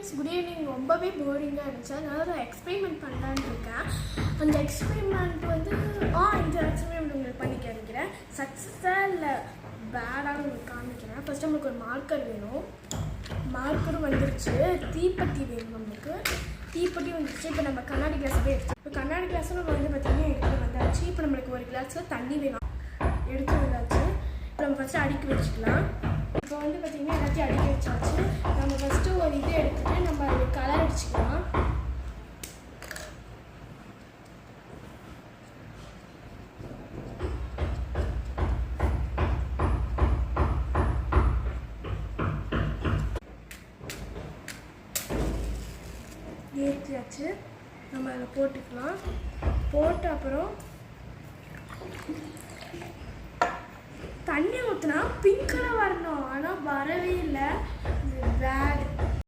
Friends, good evening. ரொம்பவே போரிங்காக இருந்துச்சு. அதனால ஒரு எக்ஸ்பெரிமெண்ட் பண்ணலான்னு இருக்கேன். அந்த எக்ஸ்பெரிமெண்ட் வந்து இந்த எக்ஸ்பெரிமெண்ட் உங்களுக்கு பண்ணி காமிக்கிறேன். சக்ஸஸாக இல்லை பேடாக உங்களுக்கு காமிக்கிறேன். ஃபஸ்ட் நம்மளுக்கு ஒரு மார்க்கர் வேணும். மார்க்கரும் வந்துருச்சு. தீப்பெட்டி வேணும் நம்மளுக்கு. தீப்பெட்டி வந்துருச்சு. இப்போ நம்ம கண்ணாடி கிளாஸ் போய் எடுத்து இப்போ கண்ணாடி கிளாஸும் நம்ம வந்து பார்த்திங்கன்னா எடுத்து வந்தாச்சு. இப்போ நம்மளுக்கு ஒரு கிளாஸில் தண்ணி வேணும். எடுத்து வந்தாச்சு. இப்போ நம்ம ஃபஸ்ட்டு அடுக்கி வச்சுக்கலாம். இப்போ வந்து பார்த்திங்கன்னா எல்லாத்தையும் அடுக்கி வச்சாச்சு. நம்ம ஃபஸ்ட்டு ஒரு இது எடுத்துகிட்டு நம்ம அது கலர் அடிச்சுக்கலாம். ஏற்றியாச்சு. நம்ம அதில் போட்டுக்கலாம். போட்ட அப்புறம் தண்ணி ஊற்றினா பிங்க் கலர் வரணும். ஆனால் வரவே இல்லை. பேட்